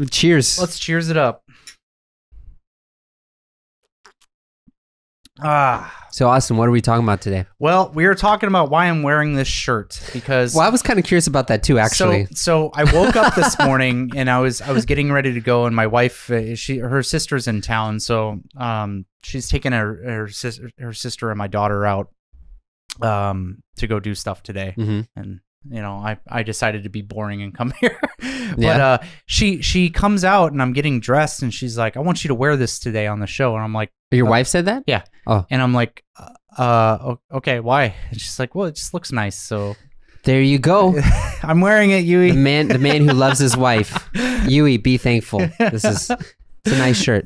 Cheers. Let's cheers it up. So, Austin, what are we talking about today? Well, we were talking about why I'm wearing this shirt because. Well, I was kind of curious about that too, actually. So I woke up this morning and I was getting ready to go, and my wife, her sister's in town, so she's taking her sister and my daughter out to go do stuff today, and. I decided to be boring and come here. But she comes out and I'm getting dressed and she's like, I want you to wear this today on the show. And I'm like, your wife said that? Yeah. Oh. And I'm like, okay, why? And she's like, well, it just looks nice. So there you go. I'm wearing it, Yui. The man who loves his wife. Yui, be thankful. It's a nice shirt.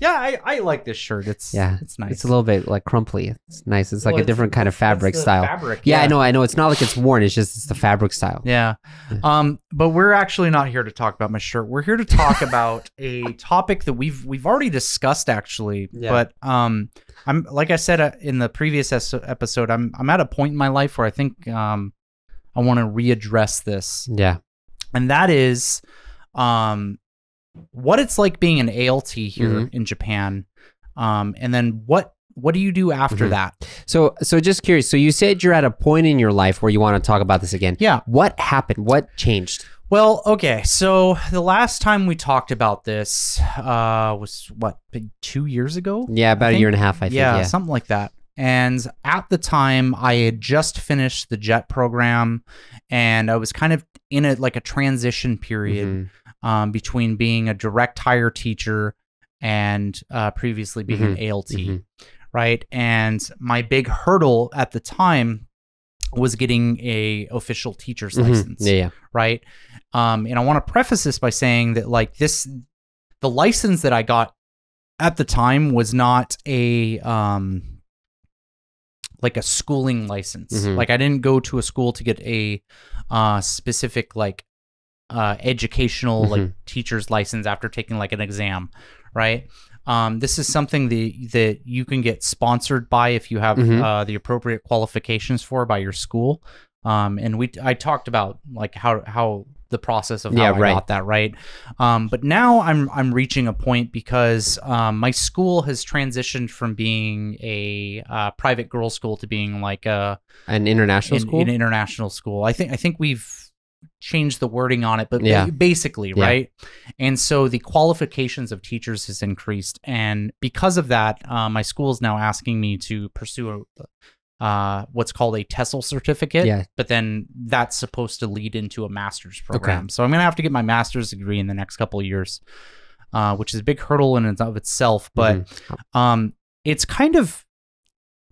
Yeah, I like this shirt. It's nice. It's a little bit like crumply. It's nice. It's like a different kind of fabric style. Fabric, yeah, I know. It's not like it's worn. It's the fabric style. Yeah. But we're actually not here to talk about my shirt. We're here to talk about a topic that we've already discussed actually. Yeah. But I'm like I said in the previous episode, I'm at a point in my life where I think I want to readdress this. Yeah. And that is what it's like being an ALT here in Japan, and then what do you do after that? So just curious. So you said you're at a point in your life where you want to talk about this again. Yeah. What happened? What changed? Well, okay. So the last time we talked about this was what, 2 years ago? Yeah, about a year and a half. I think. Yeah, something like that. And at the time, I had just finished the JET program, and I was kind of in a transition period. Between being a direct hire teacher and previously being an ALT, right? And my big hurdle at the time was getting a official teacher's license, right? And I want to preface this by saying that the license that I got at the time was not a schooling license. Like I didn't go to a school to get a specific educational teacher's license after taking an exam, right? This is something that you can get sponsored by if you have the appropriate qualifications for by your school. And I talked about how the process of how I got that, right? But now I'm reaching a point because my school has transitioned from being a private girls' school to being an international school. An international school. I think we've changed the wording on it, but basically, right? And so the qualifications of teachers has increased, and because of that, my school is now asking me to pursue what's called a TESOL certificate. Yeah. But then that's supposed to lead into a master's program. Okay. So I'm gonna have to get my master's degree in the next couple of years, which is a big hurdle in and of itself. But it's kind of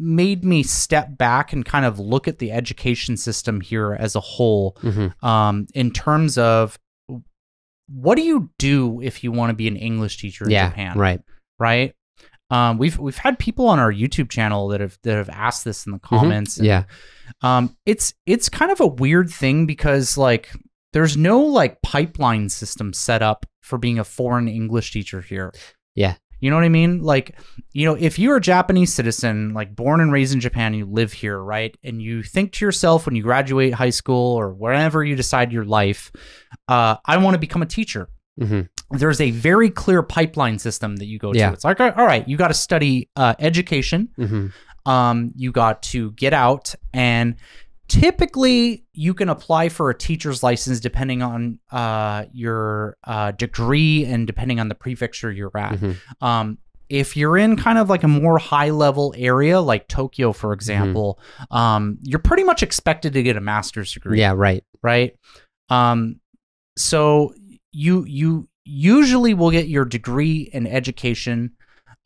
made me step back and kind of look at the education system here as a whole, in terms of what do you do if you want to be an English teacher in Japan? Right. We've had people on our YouTube channel that have asked this in the comments. And, it's kind of a weird thing because there's no pipeline system set up for being a foreign English teacher here. Yeah. You know what I mean? If you're a Japanese citizen, born and raised in Japan, you live here, right? And you think to yourself when you graduate high school or wherever you decide your life, I want to become a teacher. There's a very clear pipeline system that you go to. It's like, all right, you got to study education. You got to get out, and typically you can apply for a teacher's license depending on your degree and depending on the prefecture you're at. If you're in kind of a more high level area like Tokyo, for example, you're pretty much expected to get a master's degree. Yeah, right. Right. So you usually will get your degree in education,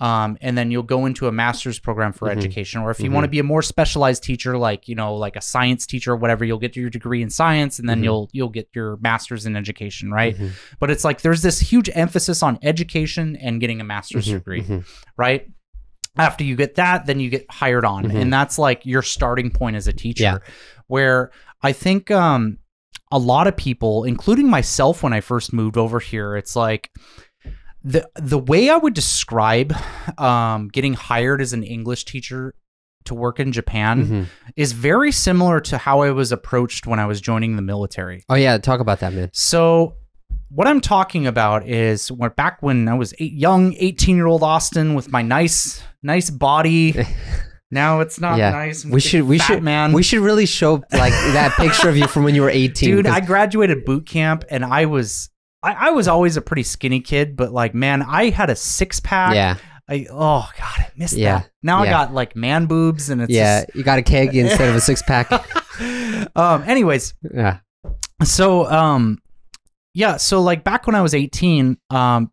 and then you'll go into a master's program for education. Or if you want to be a more specialized teacher, like a science teacher or whatever, you'll get your degree in science, and then you'll get your master's in education, right? But it's there's this huge emphasis on education and getting a master's degree, right? After you get that, then you get hired on, and that's your starting point as a teacher. Where I think a lot of people, including myself when I first moved over here, it's the way I would describe getting hired as an English teacher to work in Japan is very similar to how I was approached when I was joining the military. Oh yeah, talk about that, man. So what I'm talking about is back when I was young 18-year-old Austin with my nice body. Now it's not nice. We should really show like that picture of you from when you were 18. Dude, I graduated boot camp and I was always a pretty skinny kid, but like, man, I had a 6-pack. Yeah. Oh God, I missed that. Now I got like man boobs and it's just... you got a keg instead of a 6-pack. Anyways. Yeah. So so like back when I was 18, I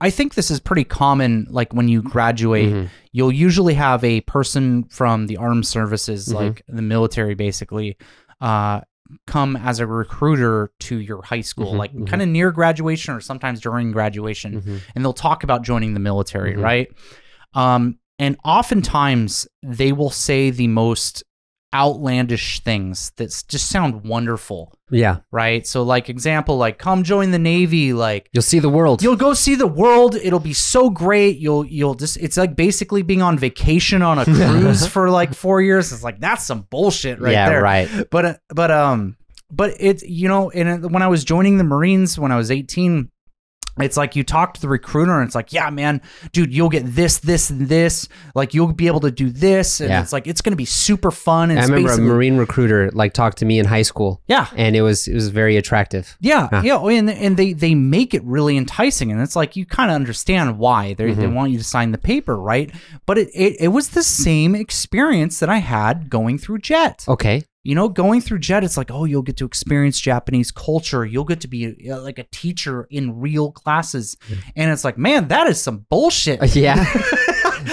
think this is pretty common. Like when you graduate, you'll usually have a person from the armed services, like the military, basically, come as a recruiter to your high school, like kind of near graduation or sometimes during graduation, and they'll talk about joining the military, right? And oftentimes they will say the most outlandish things that just sound wonderful. Yeah. Right. So like example, like come join the Navy, like you'll see the world. You'll go see the world. It'll be so great. You'll just, it's like basically being on vacation on a cruise for like 4 years. It's like, that's some bullshit right there. Right. But it's, you know, and when I was joining the Marines when I was 18, it's like you talk to the recruiter and it's like, yeah, man, dude, you'll get this, this, and this. Like you'll be able to do this. And it's like, it's going to be super fun. And I remember a Marine recruiter like talked to me in high school. Yeah. And it was very attractive. Yeah. Yeah. And they make it really enticing. And it's like, you kind of understand why they want you to sign the paper. Right. But it was the same experience that I had going through JET. Okay. You know, going through JET, it's like, oh, you'll get to experience Japanese culture. You'll get to be like a teacher in real classes. And it's like, man, that is some bullshit. Yeah.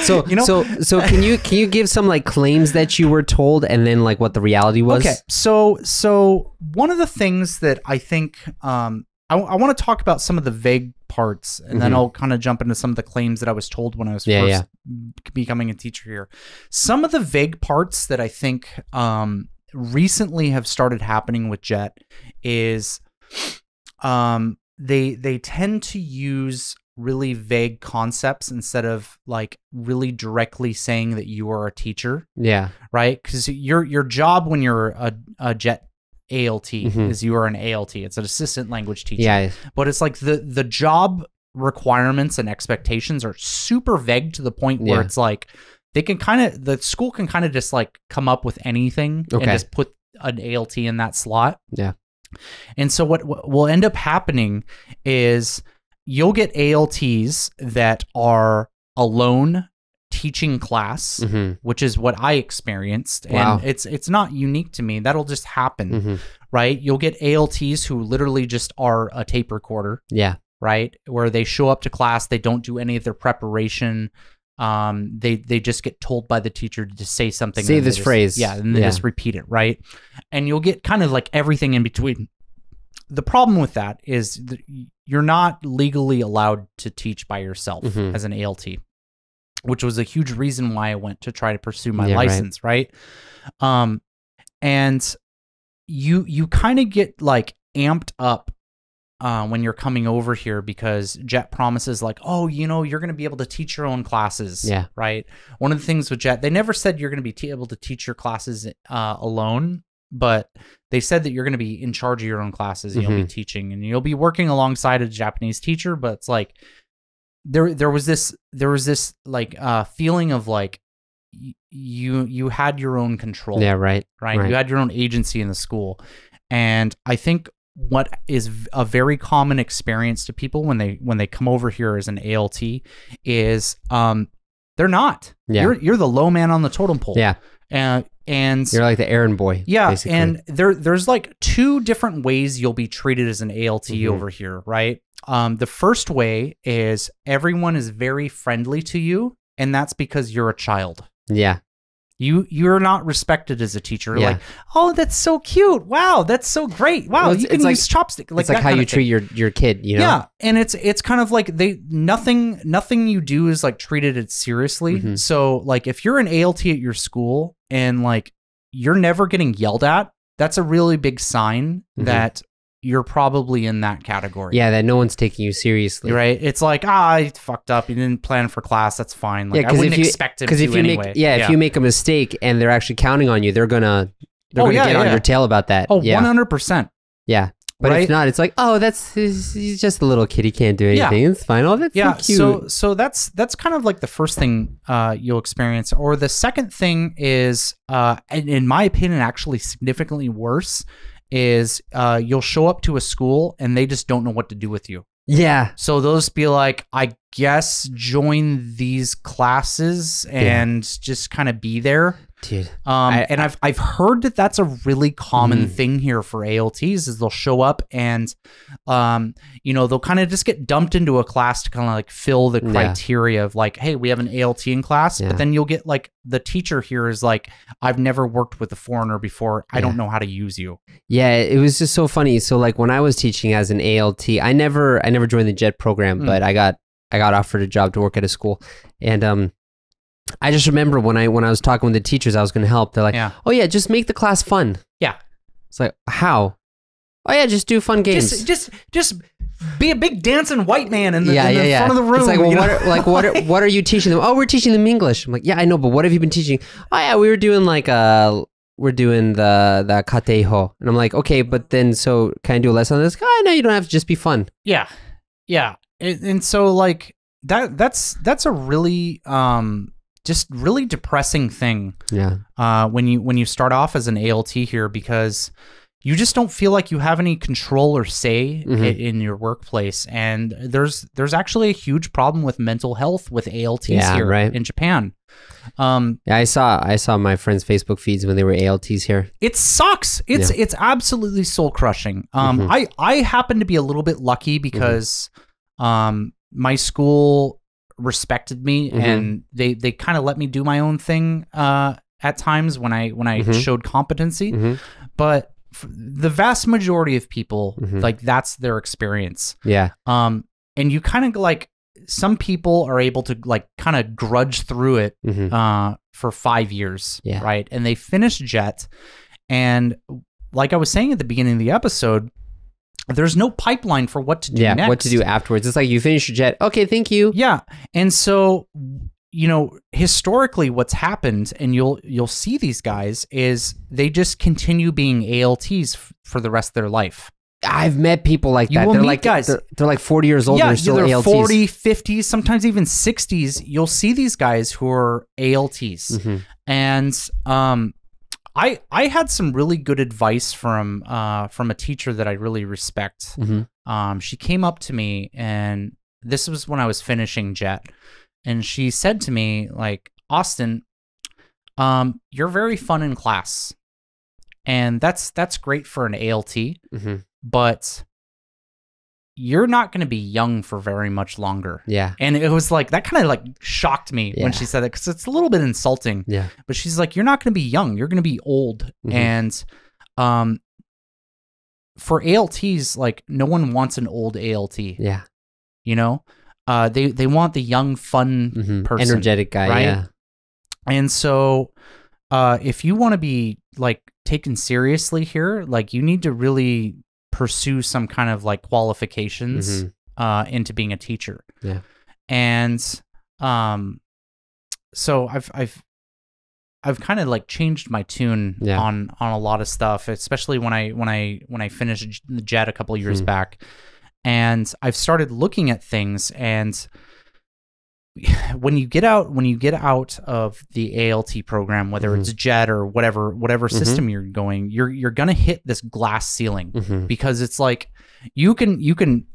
So, you know, so can you give some like claims that you were told and then like what the reality was? Okay. So one of the things that I think, I want to talk about some of the vague parts and then I'll kind of jump into some of the claims that I was told when I was first becoming a teacher here. Some of the vague parts that I think, recently have started happening with JET is they tend to use really vague concepts instead of like really directly saying that you are a teacher. Yeah. Right? Because your job when you're a JET ALT is you are an ALT. It's an assistant language teacher. Yeah. But it's like the job requirements and expectations are super vague to the point where it's like the school can kind of just like come up with anything and just put an ALT in that slot. Yeah. And so what will end up happening is you'll get ALTs that are alone teaching class, which is what I experienced. Wow. And it's not unique to me. That'll just happen, right? You'll get ALTs who literally just are a tape recorder. Yeah. Right? Where they show up to class, they don't do any of their preparation. They just get told by the teacher to just say something. Say this phrase. Yeah, and they just repeat it, right? And you'll get kind of like everything in between. The problem with that is that you're not legally allowed to teach by yourself as an ALT, which was a huge reason why I went to try to pursue my license, right? And you kind of get like amped up when you're coming over here because JET promises like, oh, you know, you're going to be able to teach your own classes. Yeah. Right. One of the things with JET, they never said you're going to be able to teach your classes alone, but they said that you're going to be in charge of your own classes. And you'll be teaching and you'll be working alongside a Japanese teacher. But it's like, there was this like feeling of like you had your own control. Yeah. Right. You had your own agency in the school. And I think what is a very common experience to people when they come over here as an ALT is they're not. Yeah. You're the low man on the totem pole. Yeah. And you're like the errand boy. Yeah. Basically. And there's like two different ways you'll be treated as an ALT over here, right? The first way is everyone is very friendly to you, and that's because you're a child. Yeah. You're not respected as a teacher. Like, oh, that's so cute. Wow, that's so great. Wow, well, you can use chopstick. Like, it's like how you treat your kid, you know? Yeah, and it's kind of like nothing you do is like treated it seriously. So like if you're an ALT at your school and like you're never getting yelled at, that's a really big sign that you're probably in that category. Yeah, that no one's taking you seriously. Right? It's like, I fucked up. You didn't plan for class. That's fine. Like, I wouldn't expect him to anyway. If you make a mistake and they're actually counting on you, they're gonna get on your tail about that. Oh, 100%. Yeah. But right? if not, it's like, oh, he's just a little kid. He can't do anything. It's fine. Oh, that's so cute. So that's kind of like the first thing you'll experience. Or the second thing is, in my opinion, actually significantly worse, is you'll show up to a school and they just don't know what to do with you. Yeah. So they'll just be like, I guess join these classes and just kind of be there. Dude. And I've heard that that's a really common thing here for ALTs is they'll show up and, they'll kind of just get dumped into a class to kind of like fill the criteria of like, hey, we have an ALT in class, but then you'll get like the teacher here is like, I've never worked with a foreigner before. I don't know how to use you. Yeah. It was just so funny. So like when I was teaching as an ALT, I never joined the JET program, but I got offered a job to work at a school. And, I just remember when I was talking with the teachers, I was going to help. They're like, "Oh yeah, just make the class fun." Yeah, it's like, how? Oh yeah, just do fun games. Just be a big dancing white man in the front of the room. It's like, well, what are you teaching them? Oh, we're teaching them English. I'm like, yeah, I know, but what have you been teaching? Oh yeah, we were doing like we're doing the kateho, and I'm like, okay, but then so can I do a lesson on this? Oh no, you don't have to. Just be fun. Yeah, and so like that's a really just really depressing thing. Yeah. When you start off as an ALT here, because you just don't feel like you have any control or say in your workplace. And there's actually a huge problem with mental health with ALTs here in Japan. I saw my friends' Facebook feeds when they were ALTs here. It sucks. It's absolutely soul crushing. I happen to be a little bit lucky because my school respected me and they kind of let me do my own thing at times when I showed competency, but the vast majority of people like that's their experience. And you kind of like some people are able to like kind of grudge through it for 5 years, right? And they finish JET, and like I was saying at the beginning of the episode, there's no pipeline for what to do next. What to do afterwards. It's like you finish your JET. Okay, thank you. Yeah. And so, historically what's happened, and you'll see these guys, is they just continue being ALTs for the rest of their life. I've met people like that. They're like guys. They're like 40 years old. Yeah, and they're still they're ALTs. 40, 50s, sometimes even 60s. You'll see these guys who are ALTs. And I had some really good advice from a teacher that I really respect. She came up to me, and this was when I was finishing JET, and she said to me, like, Austin, you're very fun in class, and that's great for an ALT, but you're not going to be young for very much longer. Yeah. And it was like, that kind of like shocked me when she said that, because it's a little bit insulting. Yeah. But she's like, you're not going to be young. You're going to be old. And for ALTs, like no one wants an old ALT. Yeah. They want the young, fun person. Energetic guy. Right? Yeah. And so if you want to be like taken seriously here, like you need to really pursue some kind of like qualifications into being a teacher. Yeah. And so I've kind of like changed my tune on a lot of stuff, especially when I finished the JET a couple of years back, and I've started looking at things. And when you get out of the ALT program, whether it's JET or whatever system you're going, you're gonna hit this glass ceiling, because it's like you can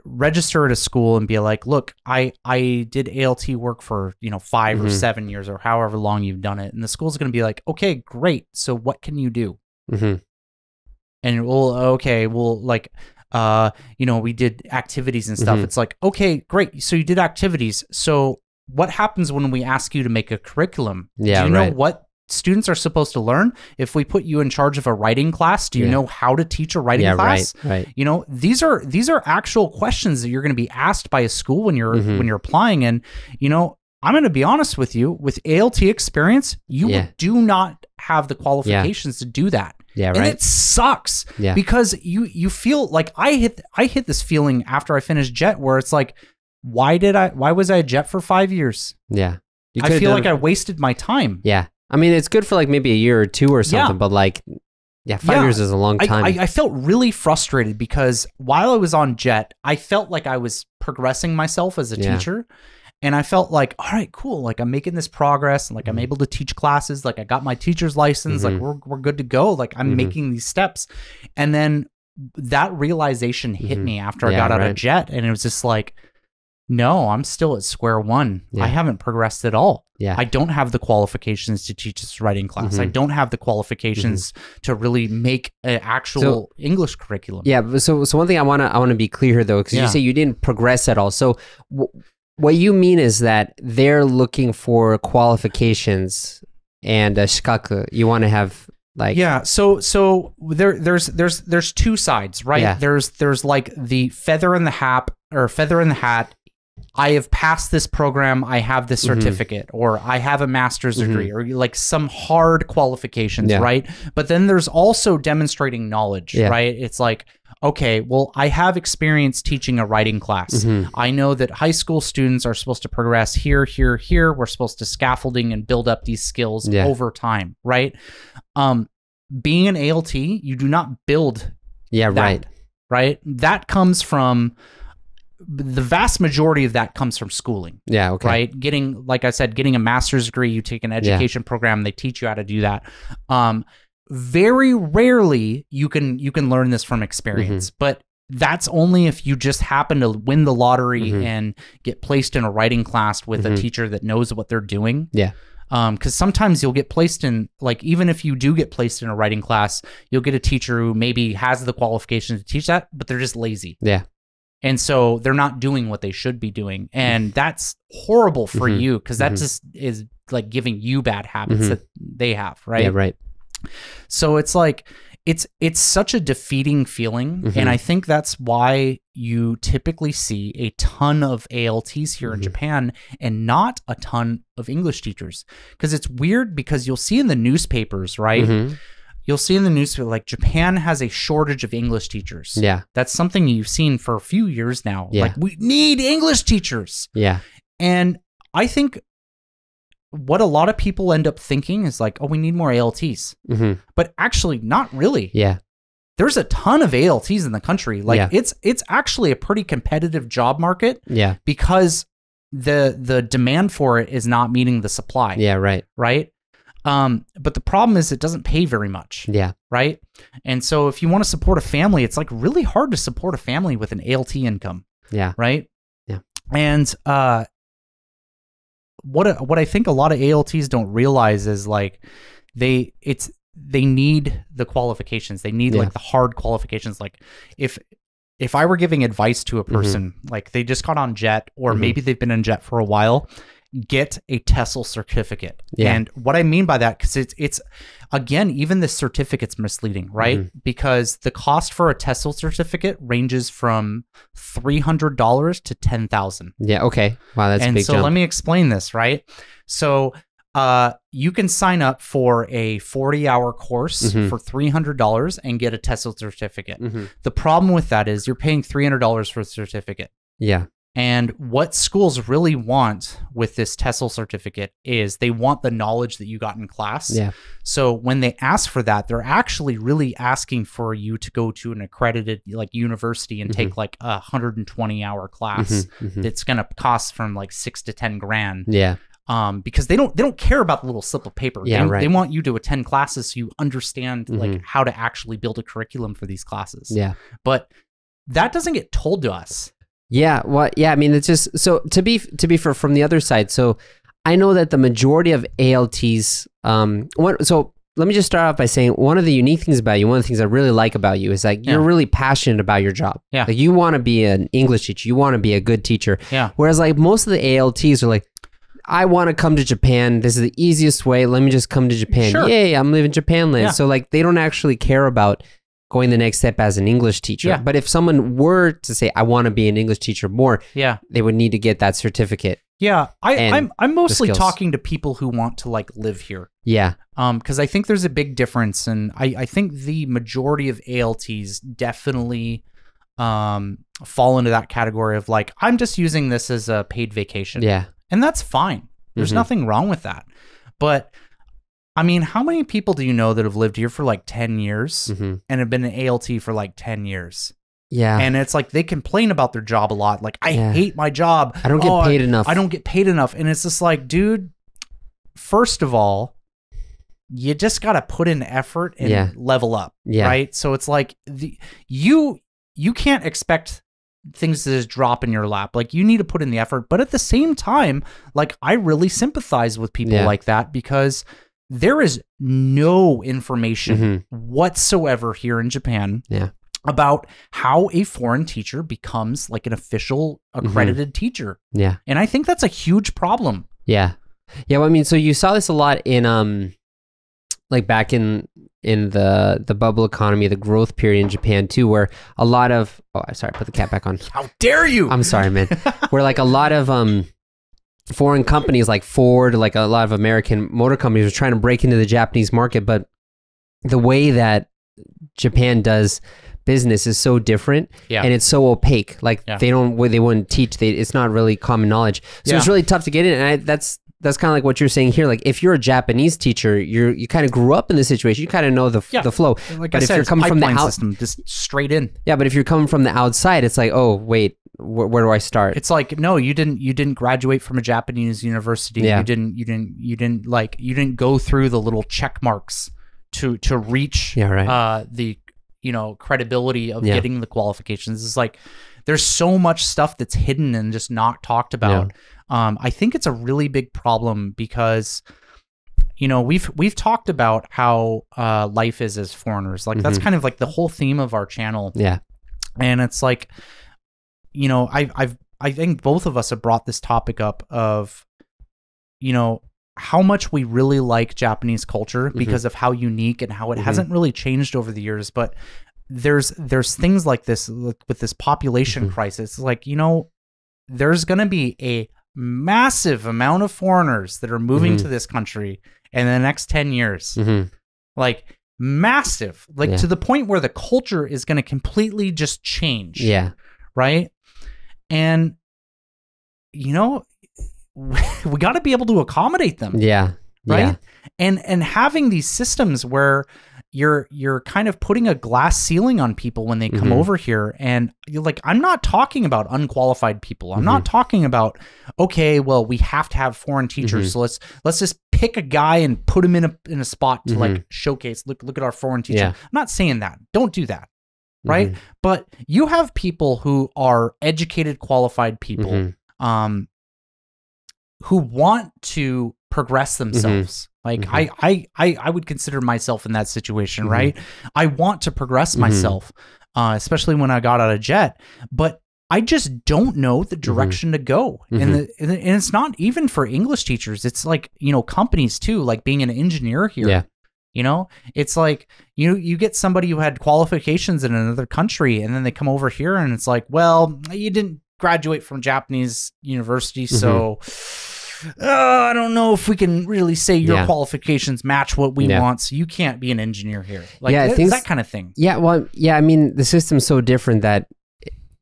register at a school and be like, look, I did ALT work for 5 or 7 years or however long you've done it, and the school's gonna be like, okay, great, so what can you do? And we did activities and stuff. It's like, okay, great. So you did activities. So what happens when we ask you to make a curriculum? Yeah, do you know what students are supposed to learn? If we put you in charge of a writing class, do you know how to teach a writing class? Right. These are actual questions that you're going to be asked by a school when you're applying. And, I'm going to be honest with you, with ALT experience, you do not have the qualifications to do that. Yeah, right. And it sucks because you feel like I hit this feeling after I finished JET where it's like, why was I a JET for 5 years? Yeah. I feel like I wasted my time. Yeah. I mean, it's good for like maybe a year or two or something, but like Yeah, 5 years is a long time. I felt really frustrated because while I was on JET, I felt like I was progressing myself as a teacher. And I felt like, all right, cool. Like I'm making this progress and like I'm able to teach classes. Like I got my teacher's license. Like we're good to go. Like I'm making these steps. And then that realization hit me after I got out of JET. And it was just like, no, I'm still at square one. I haven't progressed at all. I don't have the qualifications to teach this writing class. I don't have the qualifications to really make an actual English curriculum. Yeah. So one thing I want to be clear here though, because you say you didn't progress at all. So what you mean is that they're looking for qualifications and shikaku. You want to have like So there's two sides, right? Yeah. There's like the feather in the hat or feather in the hat. I have passed this program, I have this certificate, or I have a master's degree, or like some hard qualifications, right? But then there's also demonstrating knowledge, right? It's like, okay, well, I have experience teaching a writing class. I know that high school students are supposed to progress here, here, here. We're supposed to scaffolding and build up these skills over time, right? Being an ALT, you do not build that, right? That comes from... the vast majority of that comes from schooling. Yeah. Okay. Right. Getting, like I said, getting a master's degree, you take an education program, they teach you how to do that. Very rarely you can learn this from experience, but that's only if you just happen to win the lottery and get placed in a writing class with a teacher that knows what they're doing. Yeah. Because sometimes you'll get placed in, like, even if you do get placed in a writing class, you'll get a teacher who maybe has the qualifications to teach that, but they're just lazy. Yeah. And so they're not doing what they should be doing. And that's horrible for you because that just is like giving you bad habits that they have, right? Yeah, right. So it's like, it's such a defeating feeling. And I think that's why you typically see a ton of ALTs here in Japan and not a ton of English teachers. Because it's weird because you'll see in the newspapers, right? You'll see in the newspaper, like Japan has a shortage of English teachers. Yeah. That's something you've seen for a few years now. Yeah. Like, we need English teachers. Yeah. And I think what a lot of people end up thinking is like, oh, we need more ALTs. But actually, not really. Yeah. There's a ton of ALTs in the country. Like, it's actually a pretty competitive job market. Yeah. Because the demand for it is not meeting the supply. Yeah, right. Right? But the problem is it doesn't pay very much. Yeah. Right. And so if you want to support a family, it's like really hard to support a family with an ALT income. Yeah. Right. Yeah. And, what I think a lot of ALTs don't realize is like they need the qualifications. They need like the hard qualifications. Like if I were giving advice to a person, like they just got on JET or maybe they've been in JET for a while, get a TESOL certificate. Yeah. And what I mean by that, because it's again, even the certificate's misleading, right? Because the cost for a TESOL certificate ranges from $300 to $10,000. Yeah. Okay. Wow, that's a big jump. And so let me explain this, right? So you can sign up for a 40-hour course for $300 and get a TESOL certificate. The problem with that is you're paying $300 for a certificate. Yeah. And what schools really want with this TESOL certificate is they want the knowledge that you got in class. Yeah. So when they ask for that, they're actually really asking for you to go to an accredited like university and take like a 120-hour class that's going to cost from like $6 to $10 grand. Yeah. Because they don't care about the little slip of paper. Yeah, they want you to attend classes so you understand like how to actually build a curriculum for these classes. Yeah. But that doesn't get told to us. Yeah, well, yeah, I mean, it's just, so to be fair, from the other side, so I know that the majority of ALTs, so let me just start off by saying one of the unique things about you, one of the things I really like about you is like, you're really passionate about your job. Yeah. Like you want to be an English teacher, you want to be a good teacher. Yeah. Whereas like most of the ALTs are like, I want to come to Japan. This is the easiest way. Let me just come to Japan. Sure. Yay, I'm living Japan land. Yeah. So like, they don't actually care about going the next step as an English teacher. Yeah. But if someone were to say, I want to be an English teacher more, they would need to get that certificate. Yeah. I'm mostly talking to people who want to like live here. Yeah. Because I think there's a big difference. And I think the majority of ALTs definitely fall into that category of like, I'm just using this as a paid vacation. Yeah. And that's fine. There's nothing wrong with that. But I mean, how many people do you know that have lived here for like 10 years Mm-hmm. and have been an ALT for like 10 years? Yeah. And it's like they complain about their job a lot. Like, I hate my job. I don't get paid enough. I don't get paid enough. And it's just like, dude, first of all, you just got to put in effort and level up. Yeah. Right. So it's like you can't expect things to just drop in your lap. Like, you need to put in the effort. But at the same time, like, I really sympathize with people like that, because there is no information whatsoever here in Japan about how a foreign teacher becomes like an official accredited teacher. Yeah. And I think that's a huge problem. Yeah. Yeah. Well, I mean, so you saw this a lot in, like back in the bubble economy, the growth period in Japan too, where a lot of, sorry, put the cap back on. How dare you? I'm sorry, man. Where like a lot of, foreign companies like Ford, like a lot of American motor companies are trying to break into the Japanese market, but the way that Japan does business is so different and it's so opaque. Like they wouldn't teach. It's not really common knowledge. So it's really tough to get in. And that's kind of like what you're saying here. Like, if you're a Japanese teacher, you kind of grew up in this situation. You kind of know the flow. Like, but I if said, you're coming from the system, just straight in. Yeah, but if you're coming from the outside, it's like, oh wait, where do I start? It's like, no, you didn't graduate from a Japanese university. You didn't go through the little check marks to reach the credibility of getting the qualifications. It's like, there's so much stuff that's hidden and just not talked about. I think it's a really big problem because, we've talked about how life is as foreigners. Like, that's kind of like the whole theme of our channel. Yeah. And it's like, I think both of us have brought this topic up of, how much we really like Japanese culture because of how unique and how it hasn't really changed over the years. But there's things like this with this population crisis. Like, there's going to be a massive amount of foreigners that are moving to this country in the next 10 years. Like, massive, like to the point where the culture is going to completely just change. Yeah. Right. And, we got to be able to accommodate them. Yeah. Right. Yeah. And having these systems where you're kind of putting a glass ceiling on people when they come over here. And you're like, I'm not talking about unqualified people. I'm not talking about, okay, well, we have to have foreign teachers. So let's just pick a guy and put him in a spot to like showcase, look at our foreign teacher. I'm not saying that. Don't do that. Right. But you have people who are educated, qualified people, who want to progress themselves. Like, I would consider myself in that situation, right? I want to progress myself, especially when I got out of jet, but I just don't know the direction to go. And it's not even for English teachers. It's like, companies too, like being an engineer here. Yeah. It's like, you get somebody who had qualifications in another country and then they come over here and it's like, well, you didn't graduate from Japanese university. So I don't know if we can really say your qualifications match what we want. So you can't be an engineer here. Like, it's that kind of thing. Yeah. Well, yeah. I mean, the system's so different that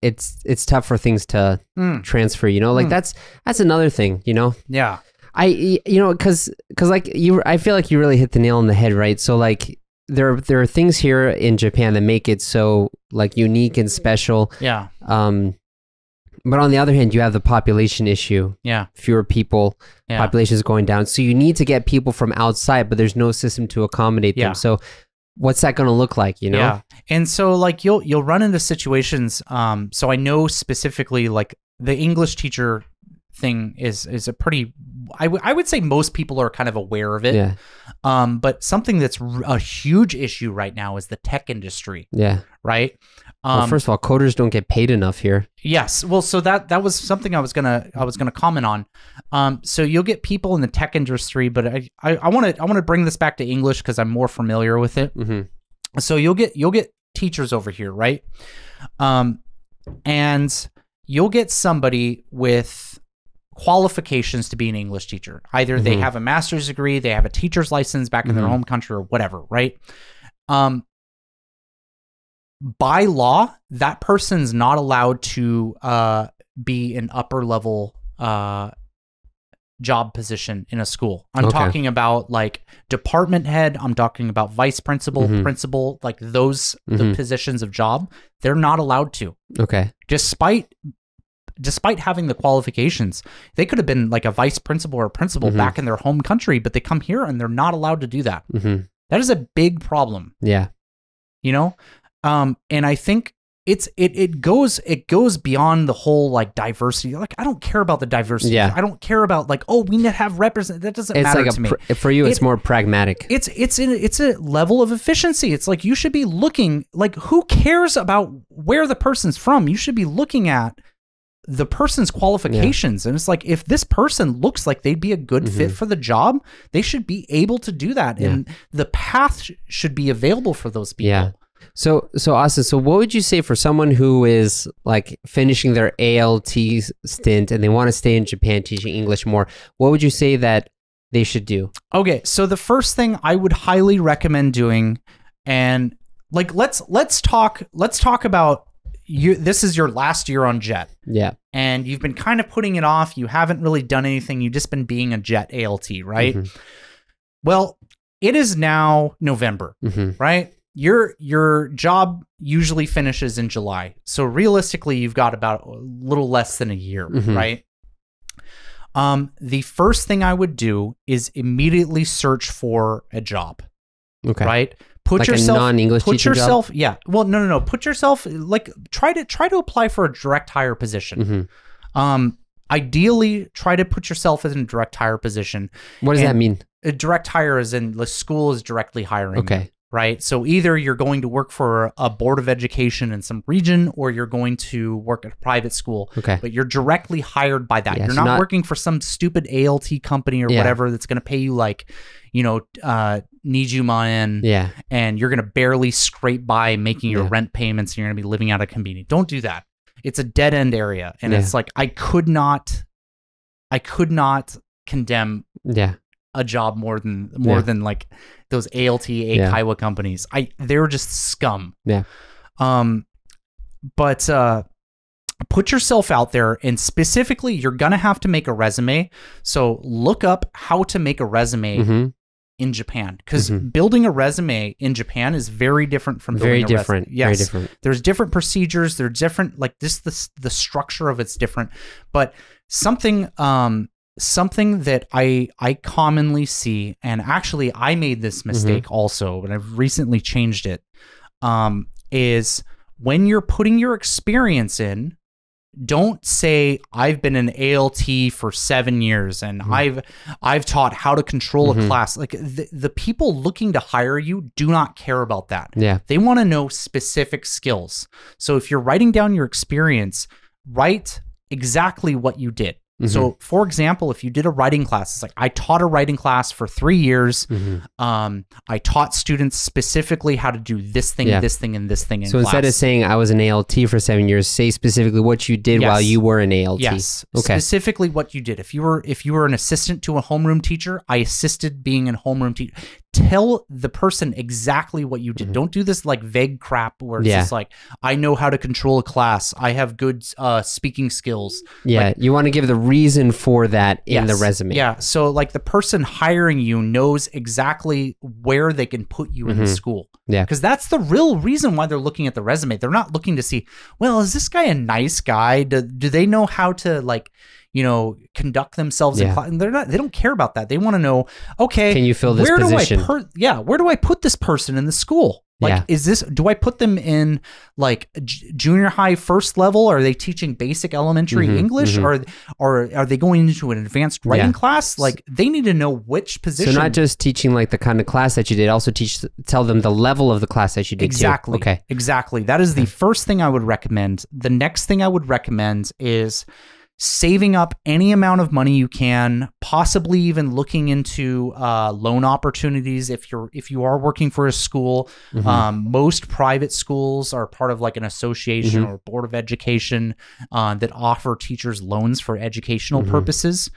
it's tough for things to transfer, like that's another thing, Yeah. Cause like I feel like you really hit the nail on the head, right? So like there are things here in Japan that make it so like unique and special. Yeah. But on the other hand, you have the population issue. Yeah. Fewer people, population is going down. So you need to get people from outside, but there's no system to accommodate them. So what's that going to look like, Yeah. And so like you'll run into situations. So I know specifically like the English teacher thing is a pretty, I would say most people are kind of aware of it. Yeah. But something that's a huge issue right now is the tech industry. Yeah. Right. Well, first of all, coders don't get paid enough here. Yes. Well, so that was something I was gonna comment on. So you'll get people in the tech industry, but I want to bring this back to English because I'm more familiar with it. So you'll get teachers over here, right? And you'll get somebody with qualifications to be an English teacher. Either they have a master's degree, they have a teacher's license back in their home country, or whatever, right? By law, that person's not allowed to be an upper level job position in a school. I'm talking about like department head. I'm talking about vice principal, principal, like those the positions of job. They're not allowed to. Okay. Despite having the qualifications, they could have been like a vice principal or principal back in their home country, but they come here and they're not allowed to do that. That is a big problem. Yeah. You know? And I think it goes beyond the whole like diversity. Like I don't care about the diversity. Yeah. I don't care about like, oh, we need to have represent. That doesn't matter like to me. For you, it's more pragmatic. It's a level of efficiency. It's like you should be looking like who cares about where the person's from? You should be looking at the person's qualifications. And it's like if this person looks like they'd be a good fit for the job, they should be able to do that. And the path should be available for those people. Yeah. So Austin, so what would you say for someone who is like finishing their ALT stint and they want to stay in Japan teaching English more? What would you say that they should do? Okay, so the first thing I would highly recommend doing, and like let's talk about you. This is your last year on JET. Yeah. And you've been kind of putting it off. You haven't really done anything. You've just been being a JET ALT, right? Well, it is now November, right? Your job usually finishes in July. So realistically, you've got about a little less than a year, right? The first thing I would do is immediately search for a job. Okay. Right? Put like yourself a non-English teaching job? Yeah. Well, no. Put yourself like try to apply for a direct hire position. Ideally try to put yourself in a direct hire position. What does that mean? A direct hire is in the school is directly hiring. Okay. You. Right. So either you're going to work for a board of education in some region or you're going to work at a private school. Okay. But you're directly hired by that. You're not working for some stupid ALT company or whatever that's going to pay you like, Nijuman in. Yeah. And you're going to barely scrape by making your rent payments and you're going to be living out of convenience. Don't do that. It's a dead end area. And it's like I could not condemn a job more than like those ALT, Kaiwa companies. They're just scum. Yeah. But put yourself out there, and specifically, you're gonna have to make a resume. So look up how to make a resume in Japan, because building a resume in Japan is very different from building a resume. Yes. Very different. There's different procedures. They're different. Like the structure of it's different. But something that I commonly see, and actually I made this mistake also, but I've recently changed it, is when you're putting your experience in, don't say I've been an ALT for 7 years and I've taught how to control a class. Like the people looking to hire you do not care about that. Yeah. They want to know specific skills. So if you're writing down your experience, write exactly what you did. So, for example, if you did a writing class, it's like I taught a writing class for 3 years. I taught students specifically how to do this thing, this thing, and this thing in class. So instead of saying I was an ALT for 7 years, say specifically what you did while you were an ALT. Yes, okay. Specifically what you did. If you were an assistant to a homeroom teacher, I assisted being a homeroom teacher. Tell the person exactly what you did. Don't do this like vague crap where it's just like, I know how to control a class. I have good speaking skills. Yeah, like, you want to give the reason for that in the resume. Yeah, so like the person hiring you knows exactly where they can put you in the school. Yeah. Because that's the real reason why they're looking at the resume. They're not looking to see, well, is this guy a nice guy? Do they know how to like, conduct themselves in class? And they don't care about that. They want to know, okay, can you fill this position? Where do I put this person in the school? Like, do I put them in like junior high first level? Are they teaching basic elementary English? Or are they going into an advanced writing class? Like they need to know which position. So not just teaching like the kind of class that you did, also tell them the level of the class that you did. Exactly. Too. Okay. Exactly. That is the first thing I would recommend. The next thing I would recommend is saving up any amount of money you can, possibly even looking into loan opportunities if you are working for a school. Most private schools are part of like an association or board of education that offer teachers loans for educational purposes.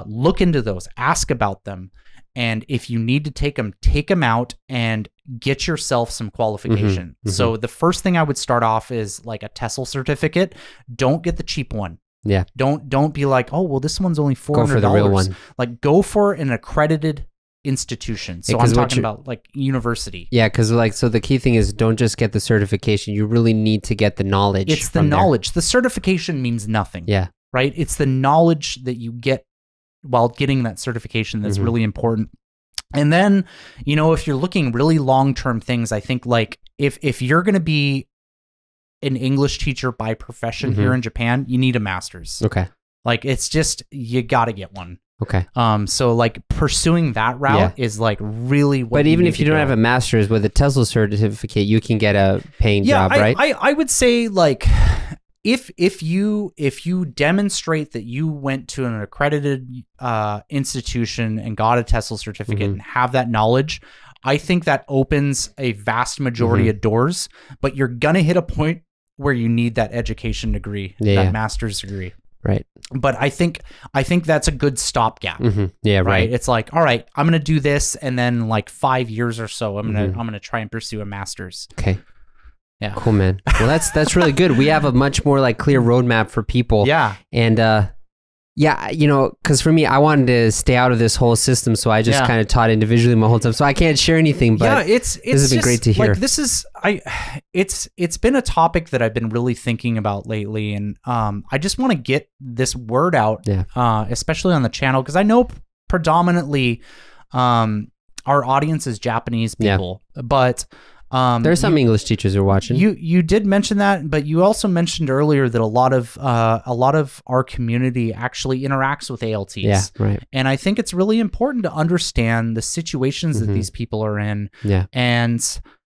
Look into those, ask about them. And if you need to take them out and get yourself some qualification. So the first thing I would start off is like a TESOL certificate. Don't get the cheap one. Yeah. Don't be like, oh, well, this one's only $400. Go for the real one. Like, go for an accredited institution. So I'm talking about like university. Yeah, because like, so the key thing is don't just get the certification. You really need to get the knowledge. It's the knowledge. The certification means nothing. Yeah. Right? It's the knowledge that you get while getting that certification that's really important. And then, you know, if you're looking really long-term things, I think like if you're going to be an English teacher by profession here in Japan, you need a master's. Okay. Like, it's just, you got to get one. Okay. So like pursuing that route is like really what But even if you don't have a master's with a TESOL certificate, you can get a paying job, right? I would say like if you demonstrate that you went to an accredited institution and got a TESOL certificate and have that knowledge, I think that opens a vast majority of doors, but you're going to hit a point where you need that education degree, that master's degree. Right. But I think that's a good stopgap. Yeah, right. It's like, all right, I'm gonna do this, and then like 5 years or so, I'm gonna try and pursue a master's. Okay. Yeah. Cool, man. Well, that's really good. We have a much more like clear roadmap for people. Yeah. And yeah, you know, because for me, I wanted to stay out of this whole system, so I just kind of taught individually my whole time. So I can't share anything. But this has been great to hear. Like, it's been a topic that I've been really thinking about lately, and I just want to get this word out, especially on the channel, because I know predominantly our audience is Japanese people, but there's some English teachers who are watching. You did mention that, but you also mentioned earlier that a lot of our community actually interacts with ALTs. Yeah, right. And I think it's really important to understand the situations that these people are in. Yeah. And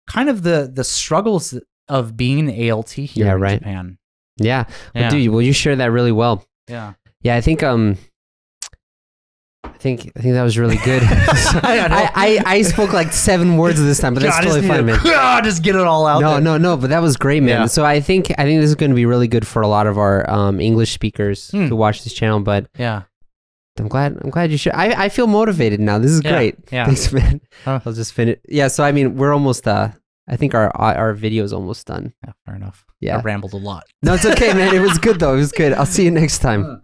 kind of the struggles of being an ALT here in Japan. Yeah. Well, dude, well, you share that really well. Yeah. Yeah, I think that was really good. I spoke like 7 words this time, but that's totally fine, man. Just get it all out. No, but that was great, man. Yeah. So I think this is going to be really good for a lot of our English speakers who watch this channel. But yeah, I'm glad you should. I feel motivated now. This is great. Yeah. Thanks, man. I'll just finish. Yeah. So I mean, we're almost. I think our video is almost done. Yeah, fair enough. Yeah, I rambled a lot. No, it's okay, man. It was good though. It was good. I'll see you next time.